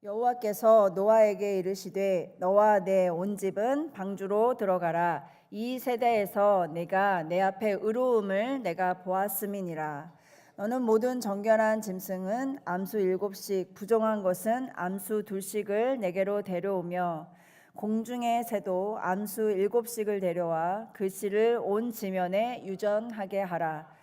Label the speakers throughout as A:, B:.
A: 여호와께서 노아에게 이르시되 너와 내 온 집은 방주로 들어가라. 이 세대에서 내가 내 앞에 의로움을 내가 보았음이니라. 너는 모든 정결한 짐승은 암수 7씩 부정한 것은 암수 2씩을 내게로 데려오며 공중의 새도 암수 7씩을 데려와 그 씨를 온 지면에 유전하게 하라.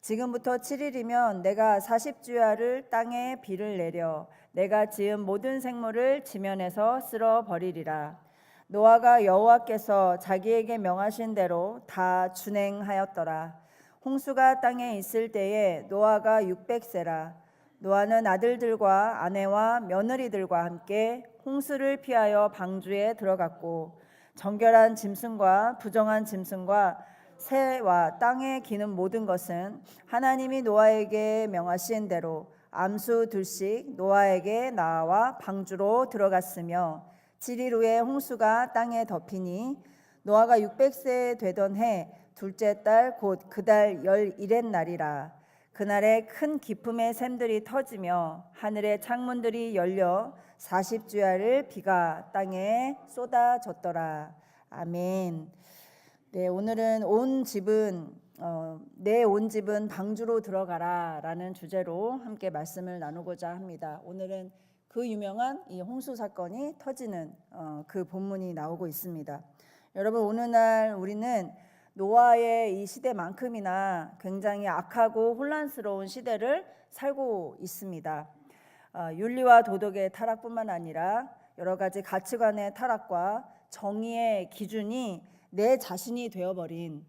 A: 지금부터 7일이면 내가 40주야를 땅에 비를 내려 내가 지은 모든 생물을 지면에서 쓸어 버리리라. 노아가 여호와께서 자기에게 명하신 대로 다 준행하였더라. 홍수가 땅에 있을 때에 노아가 600세라. 노아는 아들들과 아내와 며느리들과 함께 홍수를 피하여 방주에 들어갔고 정결한 짐승과 부정한 짐승과 새와 땅에 기는 모든 것은 하나님이 노아에게 명하신 대로 암수 2씩 노아에게 나와 방주로 들어갔으며 7일 후에 홍수가 땅에 덮이니 노아가 600세 되던 해 둘째 달 곧 그 달 11의 날이라. 그날에 큰 기품의 샘들이 터지며 하늘의 창문들이 열려 40주야를 비가 땅에 쏟아졌더라. 아멘. 네, 오늘은 내 온 집은 방주로 들어가라라는 주제로 함께 말씀을 나누고자 합니다. 오늘은 그 유명한 이 홍수 사건이 터지는 그 본문이 나오고 있습니다. 여러분, 오늘날 우리는 노아의 이 시대만큼이나 굉장히 악하고 혼란스러운 시대를 살고 있습니다. 윤리와 도덕의 타락뿐만 아니라 여러 가지 가치관의 타락과 정의의 기준이 내 자신이 되어버린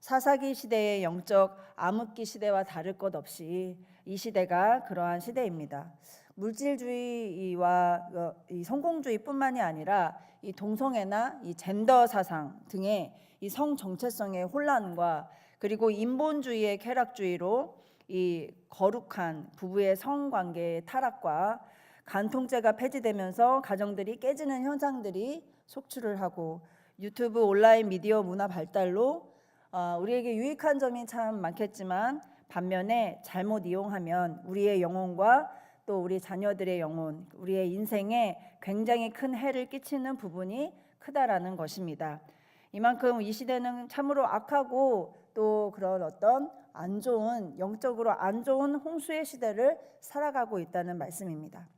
A: 사사기 시대의 영적 암흑기 시대와 다를 것 없이 이 시대가 그러한 시대입니다. 물질주의와 이 성공주의뿐만이 아니라 이 동성애나 이 젠더 사상 등의 이 성 정체성의 혼란과 그리고 인본주의의 쾌락주의로 이 거룩한 부부의 성관계의 타락과 간통죄가 폐지되면서 가정들이 깨지는 현상들이 속출을 하고 유튜브 온라인 미디어 문화 발달로 우리에게 유익한 점이 참 많겠지만 반면에 잘못 이용하면 우리의 영혼과 또 우리 자녀들의 영혼, 우리의 인생에 굉장히 큰 해를 끼치는 부분이 크다라는 것입니다. 이만큼 이 시대는 참으로 악하고 또 그런 어떤 안 좋은, 영적으로 안 좋은 홍수의 시대를 살아가고 있다는 말씀입니다.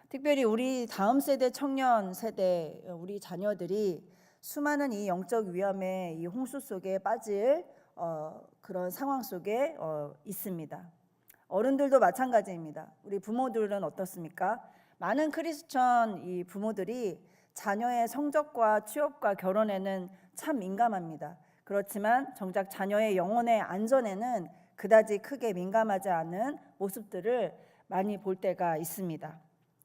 A: 특별히 우리 다음 세대, 청년 세대, 우리 자녀들이 수많은 이 영적 위험의 이 홍수 속에 빠질 그런 상황 속에 있습니다. 어른들도 마찬가지입니다. 우리 부모들은 어떻습니까? 많은 크리스천 이 부모들이 자녀의 성적과 취업과 결혼에는 참 민감합니다. 그렇지만 정작 자녀의 영혼의 안전에는 그다지 크게 민감하지 않은 모습들을 많이 볼 때가 있습니다.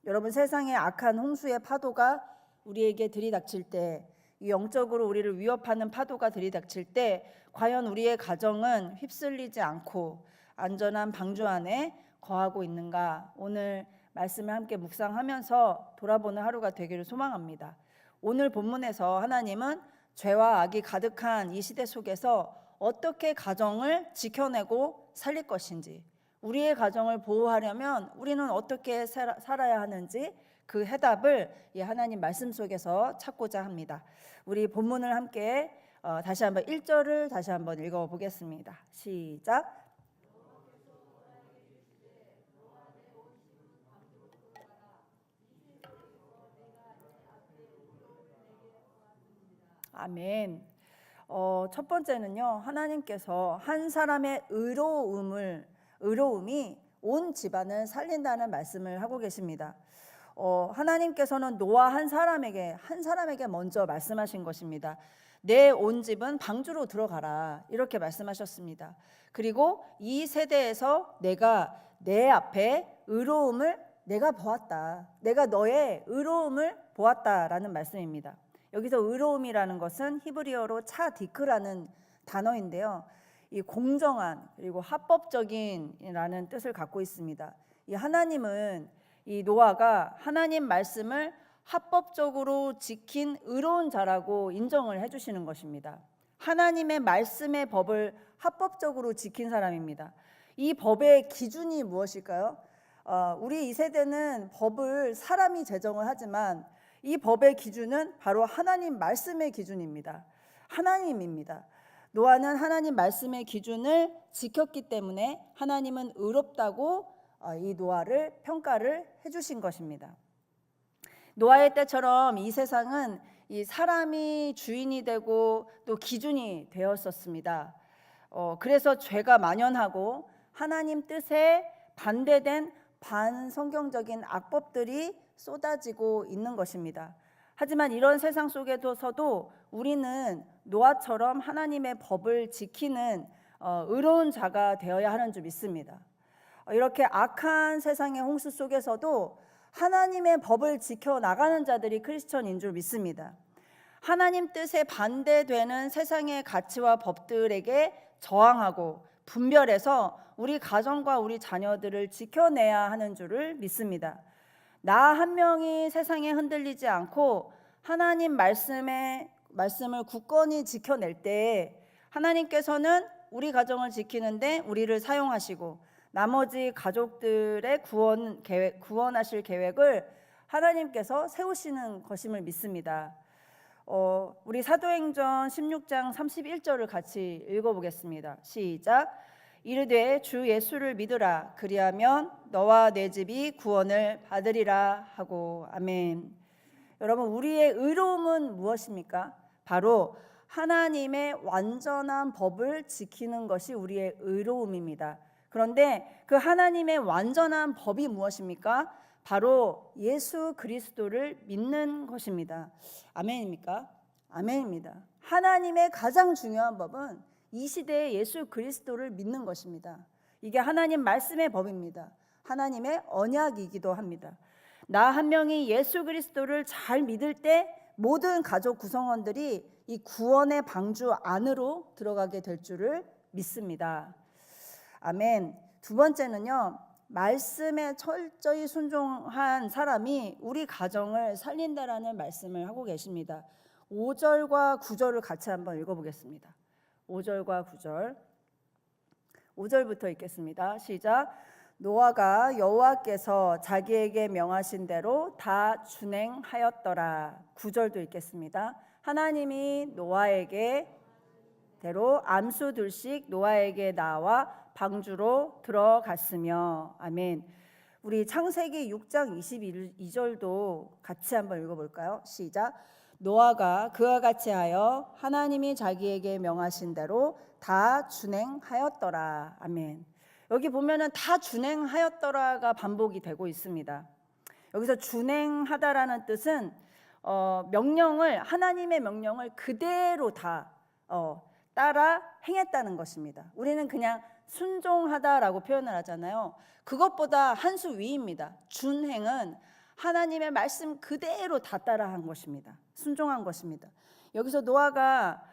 A: 여러분, 세상의 악한 홍수의 파도가 우리에게 들이닥칠 때, 이 영적으로 우리를 위협하는 파도가 들이닥칠 때 과연 우리의 가정은 휩쓸리지 않고 안전한 방주 안에 거하고 있는가? 오늘 말씀을 함께 묵상하면서 돌아보는 하루가 되기를 소망합니다. 오늘 본문에서 하나님은 죄와 악이 가득한 이 시대 속에서 어떻게 가정을 지켜내고 살릴 것인지, 우리의 가정을 보호하려면 우리는 어떻게 살아야 하는지 그 해답을 이 하나님 말씀 속에서 찾고자 합니다. 우리 본문을 함께 다시 한번 1절을 다시 한번 읽어보겠습니다. 시작. 아멘. 첫 번째는요, 하나님께서 한 사람의 의로움이 온 집안을 살린다는 말씀을 하고 계십니다. 하나님께서는 노아 한 사람에게 먼저 말씀하신 것입니다. 내 온 집은 방주로 들어가라, 이렇게 말씀하셨습니다. 그리고 이 세대에서 내가 내 앞에 의로움을 내가 보았다, 내가 너의 의로움을 보았다라는 말씀입니다. 여기서 의로움이라는 것은 히브리어로 차디크라는 단어인데요, 이 공정한 그리고 합법적인이라는 뜻을 갖고 있습니다. 이 하나님은 이 노아가 하나님 말씀을 합법적으로 지킨 의로운 자라고 인정을 해주시는 것입니다. 하나님의 말씀의 법을 합법적으로 지킨 사람입니다. 이 법의 기준이 무엇일까요? 우리 이 세대는 법을 사람이 제정을 하지만 이 법의 기준은 바로 하나님 말씀의 기준입니다. 하나님입니다. 노아는 하나님 말씀의 기준을 지켰기 때문에 하나님은 의롭다고 이 노아를 평가를 해주신 것입니다. 노아의 때처럼 이 세상은 이 사람이 주인이 되고 또 기준이 되었었습니다. 그래서 죄가 만연하고 하나님 뜻에 반대된 반성경적인 악법들이 쏟아지고 있는 것입니다. 하지만 이런 세상 속에서도 우리는 노아처럼 하나님의 법을 지키는 의로운 자가 되어야 하는 줄 믿습니다. 이렇게 악한 세상의 홍수 속에서도 하나님의 법을 지켜나가는 자들이 크리스천인 줄 믿습니다. 하나님 뜻에 반대되는 세상의 가치와 법들에게 저항하고 분별해서 우리 가정과 우리 자녀들을 지켜내야 하는 줄을 믿습니다. 나 한 명이 세상에 흔들리지 않고 하나님 말씀을 굳건히 지켜낼 때 하나님께서는 우리 가정을 지키는데 우리를 사용하시고 나머지 가족들의 구원하실 계획을 하나님께서 세우시는 것임을 믿습니다. 우리 사도행전 16장 31절을 같이 읽어보겠습니다. 시작. 이르되 주 예수를 믿으라 그리하면 너와 내 집이 구원을 받으리라 하고. 아멘. 여러분, 우리의 의로움은 무엇입니까? 바로 하나님의 완전한 법을 지키는 것이 우리의 의로움입니다. 그런데 그 하나님의 완전한 법이 무엇입니까? 바로 예수 그리스도를 믿는 것입니다. 아멘입니까? 아멘입니다. 하나님의 가장 중요한 법은 이 시대에 예수 그리스도를 믿는 것입니다. 이게 하나님 말씀의 법입니다. 하나님의 언약이기도 합니다. 나 한 명이 예수 그리스도를 잘 믿을 때 모든 가족 구성원들이 이 구원의 방주 안으로 들어가게 될 줄을 믿습니다. 아멘. 두 번째는요, 말씀에 철저히 순종한 사람이 우리 가정을 살린다라는 말씀을 하고 계십니다. 5절과 9절을 같이 한번 읽어보겠습니다. 5절과 9절. 5절부터 읽겠습니다. 시작. 노아가 여호와께서 자기에게 명하신 대로 다 준행하였더라. 9절도 읽겠습니다. 하나님이 노아에게 대로 암수 둘씩 노아에게 나와 방주로 들어갔으며. 아멘. 우리 창세기 6장 22절도 같이 한번 읽어볼까요? 시작. 노아가 그와 같이 하여 하나님이 자기에게 명하신 대로 다 준행하였더라. 아멘. 여기 보면은 다 준행하였더라가 반복이 되고 있습니다. 여기서 준행하다라는 뜻은 명령을, 하나님의 명령을 그대로 다 따라 행했다는 것입니다. 우리는 그냥 순종하다라고 표현을 하잖아요. 그것보다 한 수 위입니다. 준행은 하나님의 말씀 그대로 다 따라한 것입니다. 순종한 것입니다. 여기서 노아가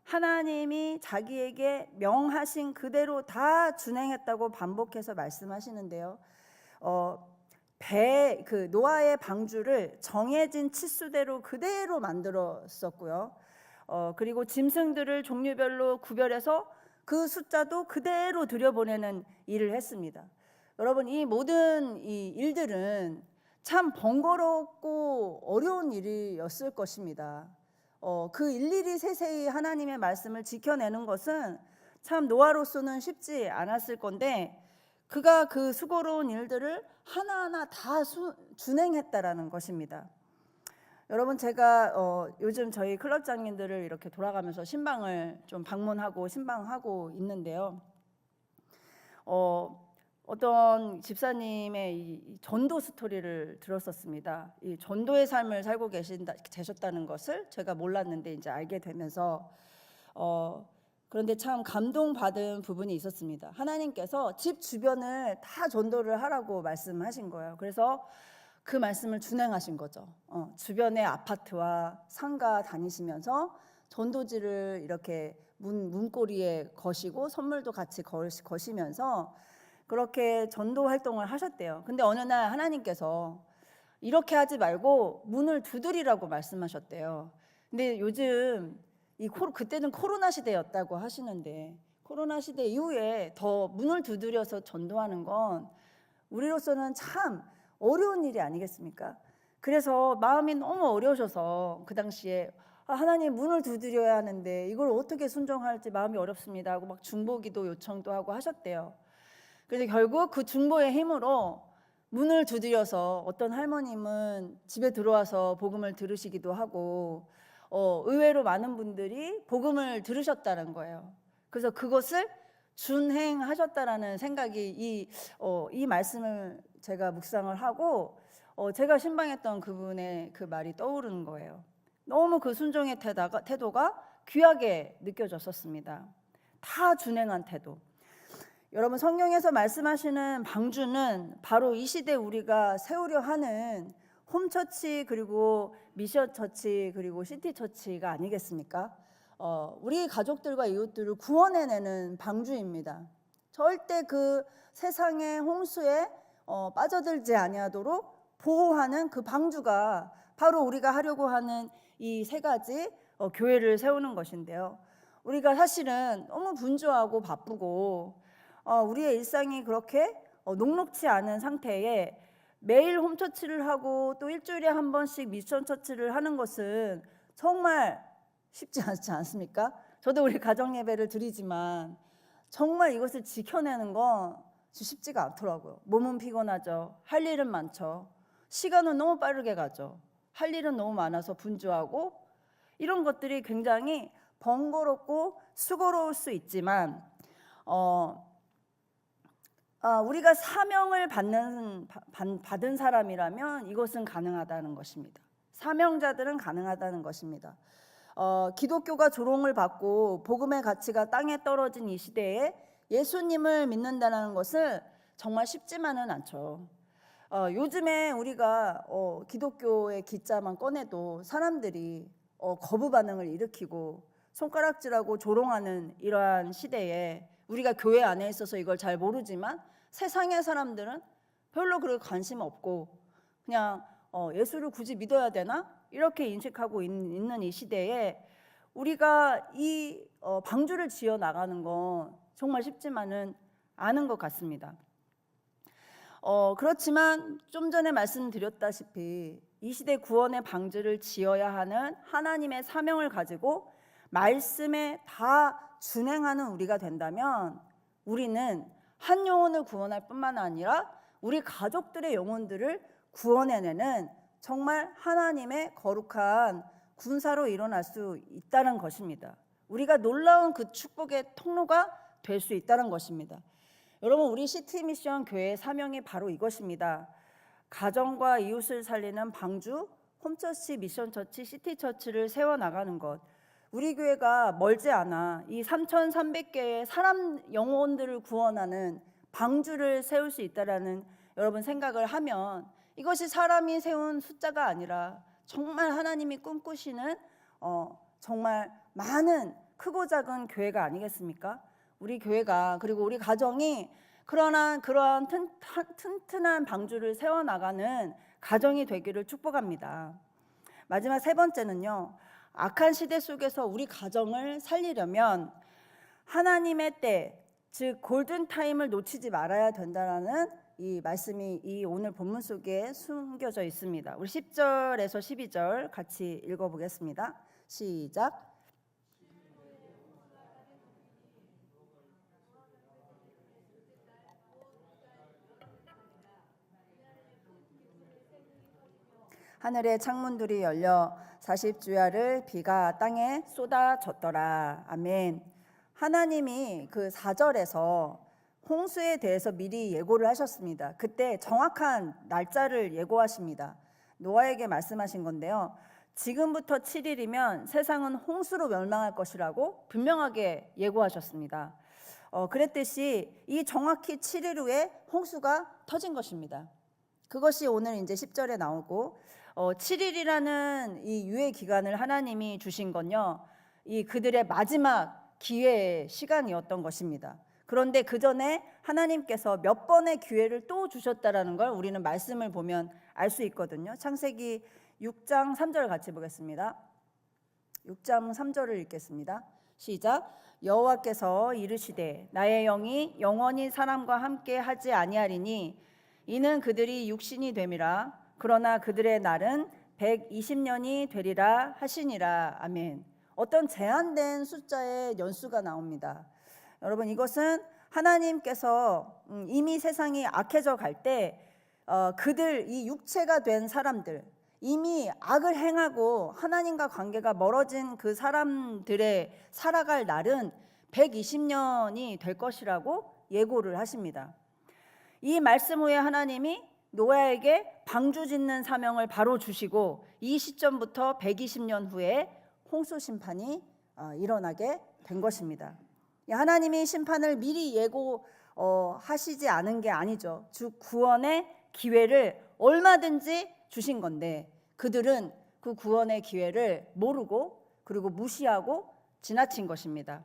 A: 하나님이 자기에게 명하신 그대로 다 준행했다고 반복해서 말씀하시는데요. 그 노아의 방주를 정해진 치수대로 그대로 만들었었고요. 그리고 짐승들을 종류별로 구별해서 그 숫자도 그대로 들여보내는 일을 했습니다. 여러분, 이 모든 이 일들은 참 번거롭고 어려운 일이었을 것입니다. 그 일일이 세세히 하나님의 말씀을 지켜내는 것은 참 노아로서는 쉽지 않았을 건데 그가 그 수고로운 일들을 하나하나 다 준행했다라는 것입니다. 여러분, 제가 요즘 저희 클럽장님들을 이렇게 돌아가면서 신방을 좀 방문하고 신방하고 있는데요. 어떤 집사님의 이 전도 스토리를 들었었습니다. 이 전도의 삶을 살고 계셨다는 것을 제가 몰랐는데 이제 알게 되면서 그런데 참 감동받은 부분이 있었습니다. 하나님께서 집 주변을 다 전도를 하라고 말씀하신 거예요. 그래서 그 말씀을 준행하신 거죠. 주변의 아파트와 상가 다니시면서 전도지를 이렇게 문고리에 거시고 선물도 같이 거시면서 그렇게 전도 활동을 하셨대요. 근데 어느 날 하나님께서 이렇게 하지 말고 문을 두드리라고 말씀하셨대요. 근데 요즘 그때는 코로나 시대였다고 하시는데 코로나 시대 이후에 더 문을 두드려서 전도하는 건 우리로서는 참 어려운 일이 아니겠습니까? 그래서 마음이 너무 어려우셔서 그 당시에 하나님 문을 두드려야 하는데 이걸 어떻게 순종할지 마음이 어렵습니다 하고 막 중보기도 요청도 하고 하셨대요. 그래서 결국 그 중보의 힘으로 문을 두드려서 어떤 할머님은 집에 들어와서 복음을 들으시기도 하고 의외로 많은 분들이 복음을 들으셨다는 거예요. 그래서 그것을 준행하셨다라는 생각이 이 말씀을 제가 묵상을 하고 제가 신방했던 그분의 그 말이 떠오르는 거예요. 너무 그 순종의 태도가 귀하게 느껴졌었습니다. 다 준행한 태도. 여러분, 성경에서 말씀하시는 방주는 바로 이 시대 우리가 세우려 하는 홈처치, 그리고 미션처치, 그리고 시티처치가 아니겠습니까? 우리 가족들과 이웃들을 구원해내는 방주입니다. 절대 그 세상의 홍수에 빠져들지 아니하도록 보호하는 그 방주가 바로 우리가 하려고 하는 이 세 가지 교회를 세우는 것인데요. 우리가 사실은 너무 분주하고 바쁘고 우리의 일상이 그렇게 녹록치 않은 상태에 매일 홈처치를 하고 또 일주일에 한 번씩 미션 처치를 하는 것은 정말 쉽지 않지 않습니까? 저도 우리 가정 예배를 드리지만 정말 이것을 지켜내는 건 쉽지가 않더라고요. 몸은 피곤하죠. 할 일은 많죠. 시간은 너무 빠르게 가죠. 할 일은 너무 많아서 분주하고 이런 것들이 굉장히 번거롭고 수고로울 수 있지만 우리가 사명을 받은 사람이라면 이것은 가능하다는 것입니다. 사명자들은 가능하다는 것입니다. 기독교가 조롱을 받고 복음의 가치가 땅에 떨어진 이 시대에 예수님을 믿는다는 것은 정말 쉽지만은 않죠. 요즘에 우리가 기독교의 기자만 꺼내도 사람들이 거부 반응을 일으키고 손가락질하고 조롱하는 이러한 시대에 우리가 교회 안에 있어서 이걸 잘 모르지만 세상의 사람들은 별로 그럴 관심 없고 그냥 예수를 굳이 믿어야 되나? 이렇게 인식하고 있는 이 시대에 우리가 이 방주를 지어 나가는 건 정말 쉽지만은 않은 것 같습니다. 그렇지만 좀 전에 말씀드렸다시피 이 시대 구원의 방주를 지어야 하는 하나님의 사명을 가지고 말씀에 다 준행하는 우리가 된다면 우리는 한 영혼을 구원할 뿐만 아니라 우리 가족들의 영혼들을 구원해내는 정말 하나님의 거룩한 군사로 일어날 수 있다는 것입니다. 우리가 놀라운 그 축복의 통로가 될 수 있다는 것입니다. 여러분, 우리 시티미션 교회의 사명이 바로 이것입니다. 가정과 이웃을 살리는 방주, 홈처치, 미션처치, 시티처치를 세워나가는 것. 우리 교회가 멀지 않아 이 3,300개의 사람 영혼들을 구원하는 방주를 세울 수 있다라는 여러분 생각을 하면 이것이 사람이 세운 숫자가 아니라 정말 하나님이 꿈꾸시는 정말 많은 크고 작은 교회가 아니겠습니까? 우리 교회가 그리고 우리 가정이 그러한 튼튼한 방주를 세워나가는 가정이 되기를 축복합니다. 마지막 세 번째는요, 악한 시대 속에서 우리 가정을 살리려면 하나님의 때, 즉 골든타임을 놓치지 말아야 된다는 이 말씀이 이 오늘 본문 속에 숨겨져 있습니다. 우리 10절에서 12절 같이 읽어보겠습니다. 시작. 하늘의 창문들이 열려 40주야를 비가 땅에 쏟아졌더라. 아멘. 하나님이 그 4절에서 홍수에 대해서 미리 예고를 하셨습니다. 그때 정확한 날짜를 예고하십니다. 노아에게 말씀하신 건데요. 지금부터 7일이면 세상은 홍수로 멸망할 것이라고 분명하게 예고하셨습니다. 그랬듯이 이 정확히 7일 후에 홍수가 터진 것입니다. 그것이 오늘 이제 10절에 나오고 7일이라는 이 유예 기간을 하나님이 주신 건요, 이 그들의 마지막 기회의 시간이었던 것입니다. 그런데 그 전에 하나님께서 몇 번의 기회를 또 주셨다라는 걸 우리는 말씀을 보면 알 수 있거든요. 창세기 6장 3절 같이 보겠습니다. 6장 3절을 읽겠습니다. 시작. 여호와께서 이르시되 나의 영이 영원히 사람과 함께 하지 아니하리니 이는 그들이 육신이 됨이라. 그러나 그들의 날은 120년이 되리라 하시니라. 아멘. 어떤 제한된 숫자의 연수가 나옵니다. 여러분, 이것은 하나님께서 이미 세상이 악해져 갈 때 그들, 이 육체가 된 사람들, 이미 악을 행하고 하나님과 관계가 멀어진 그 사람들의 살아갈 날은 120년이 될 것이라고 예고를 하십니다. 이 말씀 후에 하나님이 노아에게 방주 짓는 사명을 바로 주시고, 이 시점부터 120년 후에 홍수 심판이 일어나게 된 것입니다. 하나님이 심판을 미리 예고하시지 않은 게 아니죠. 즉 구원의 기회를 얼마든지 주신 건데, 그들은 그 구원의 기회를 모르고 그리고 무시하고 지나친 것입니다.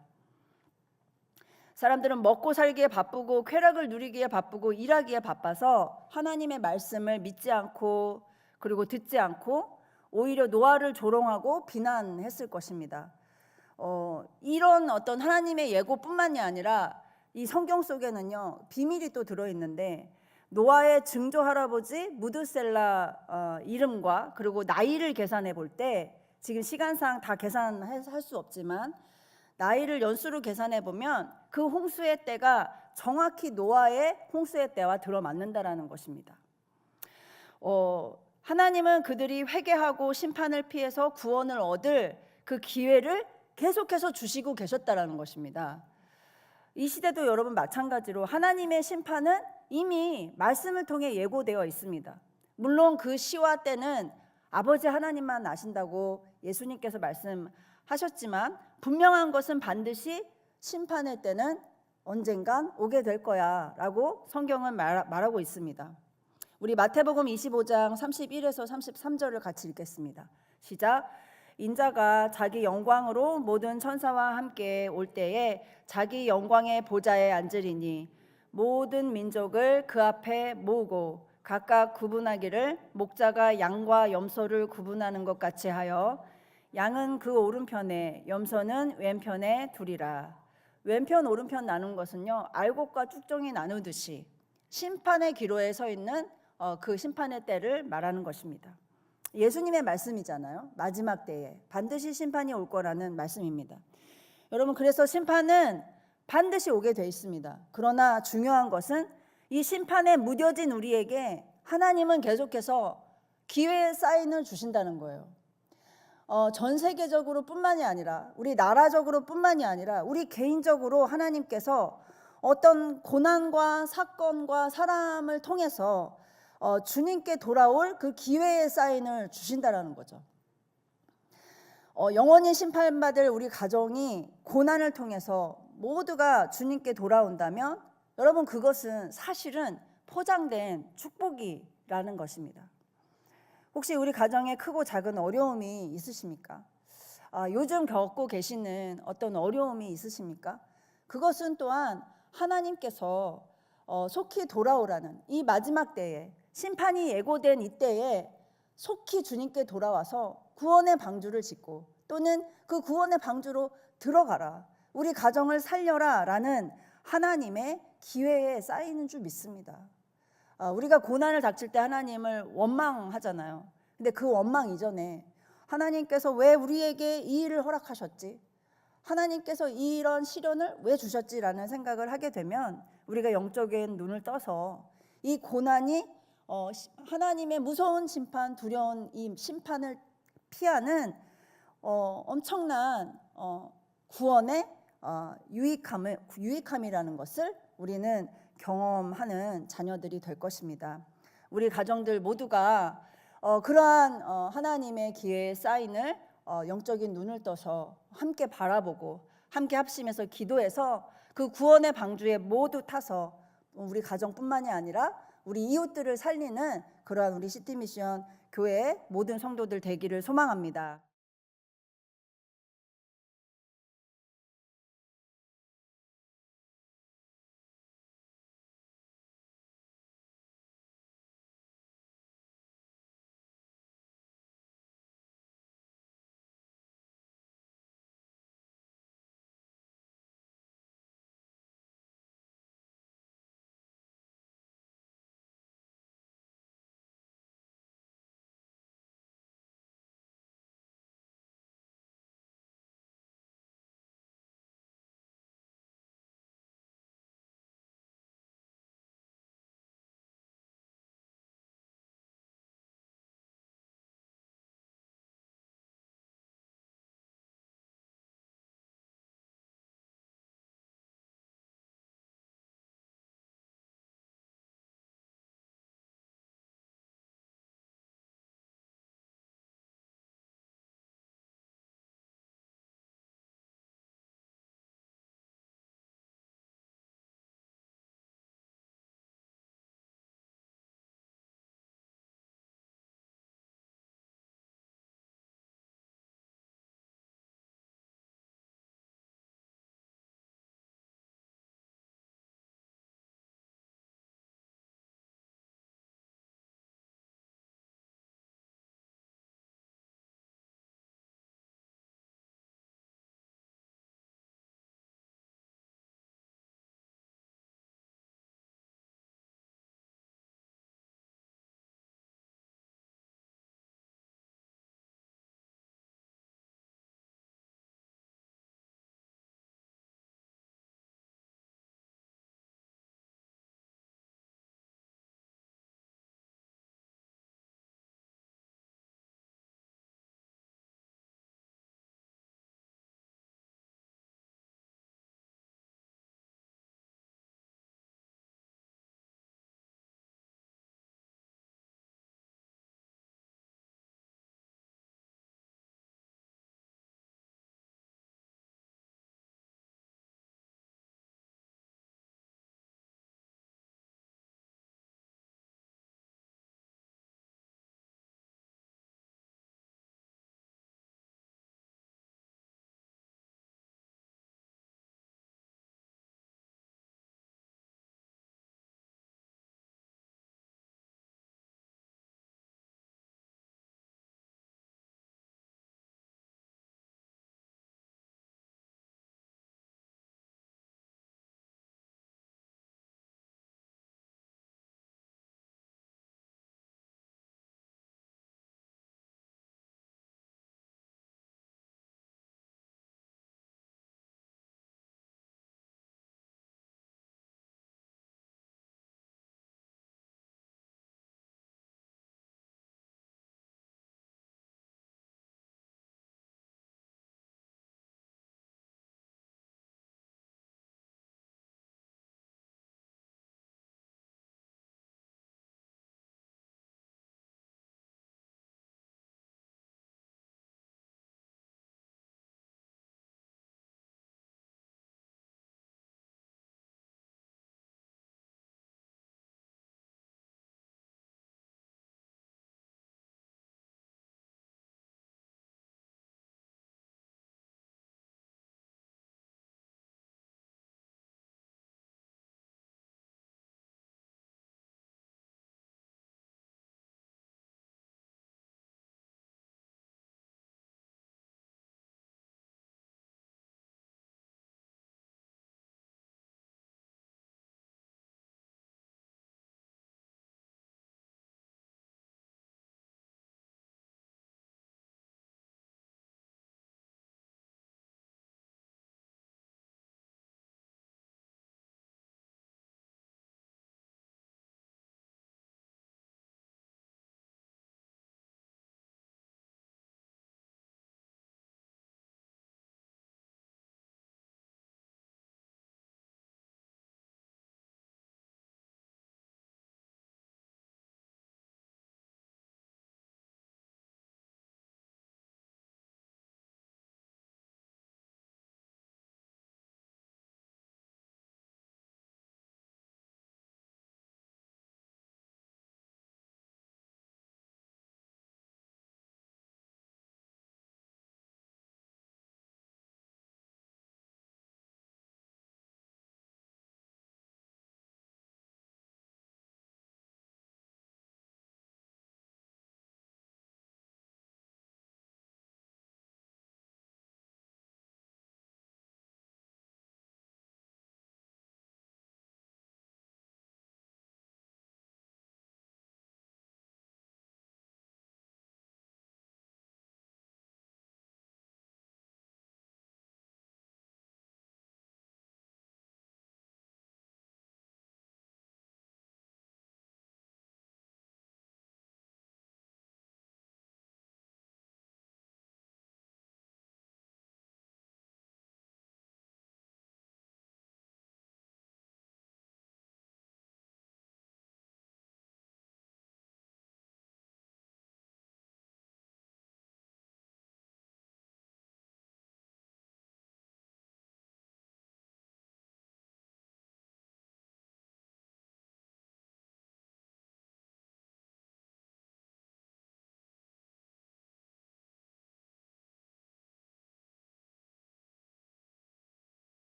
A: 사람들은 먹고 살기에 바쁘고 쾌락을 누리기에 바쁘고 일하기에 바빠서 하나님의 말씀을 믿지 않고 그리고 듣지 않고 오히려 노아를 조롱하고 비난했을 것입니다. 이런 어떤 하나님의 예고뿐만이 아니라 이 성경 속에는요, 비밀이 또 들어있는데, 노아의 증조 할아버지 무드셀라 이름과 그리고 나이를 계산해 볼 때, 지금 시간상 다 계산할 수 없지만 나이를 연수로 계산해 보면 그 홍수의 때가 정확히 노아의 홍수의 때와 들어맞는다라는 것입니다. 하나님은 그들이 회개하고 심판을 피해서 구원을 얻을 그 기회를 계속해서 주시고 계셨다라는 것입니다. 이 시대도 여러분 마찬가지로 하나님의 심판은 이미 말씀을 통해 예고되어 있습니다. 물론 그 시와 때는 아버지 하나님만 아신다고 예수님께서 말씀하셨지만, 분명한 것은 반드시 심판의 때는 언젠간 오게 될 거야 라고 성경은 말하고 있습니다. 우리 마태복음 25장 31에서 33절을 같이 읽겠습니다. 시작. 인자가 자기 영광으로 모든 천사와 함께 올 때에 자기 영광의 보좌에 앉으리니 모든 민족을 그 앞에 모으고 각각 구분하기를 목자가 양과 염소를 구분하는 것 같이 하여 양은 그 오른편에 염소는 왼편에 두리라. 왼편 오른편 나눈 것은요, 알곡과 쭉정이 나누듯이 심판의 기로에 서 있는 그 심판의 때를 말하는 것입니다. 예수님의 말씀이잖아요. 마지막 때에 반드시 심판이 올 거라는 말씀입니다. 여러분, 그래서 심판은 반드시 오게 돼 있습니다. 그러나 중요한 것은 이 심판에 무뎌진 우리에게 하나님은 계속해서 기회의 사인을 주신다는 거예요. 전 세계적으로 뿐만이 아니라 우리 나라적으로 뿐만이 아니라 우리 개인적으로 하나님께서 어떤 고난과 사건과 사람을 통해서 주님께 돌아올 그 기회의 사인을 주신다라는 거죠. 영원히 심판받을 우리 가정이 고난을 통해서 모두가 주님께 돌아온다면, 여러분, 그것은 사실은 포장된 축복이라는 것입니다. 혹시 우리 가정에 크고 작은 어려움이 있으십니까? 요즘 겪고 계시는 어떤 어려움이 있으십니까? 그것은 또한 하나님께서 속히 돌아오라는 이 마지막 때에, 심판이 예고된 이때에 속히 주님께 돌아와서 구원의 방주를 짓고, 또는 그 구원의 방주로 들어가라, 우리 가정을 살려라 라는 하나님의 기회에 쌓이는 줄 믿습니다. 우리가 고난을 닥칠 때 하나님을 원망하잖아요. 근데 그 원망 이전에 하나님께서 왜 우리에게 이 일을 허락하셨지? 하나님께서 이런 시련을 왜 주셨지라는 생각을 하게 되면 우리가 영적인 눈을 떠서 이 고난이 하나님의 무서운 심판, 두려운 이 심판을 피하는 엄청난 구원의 유익함이라는 것을 우리는 경험하는 자녀들이 될 것입니다. 우리 가정들 모두가 그러한 하나님의 기회의 사인을 영적인 눈을 떠서 함께 바라보고 함께 합심해서 기도해서 그 구원의 방주에 모두 타서 우리 가정뿐만이 아니라 우리 이웃들을 살리는 그러한 우리 시티미션 교회의 모든 성도들 되기를 소망합니다.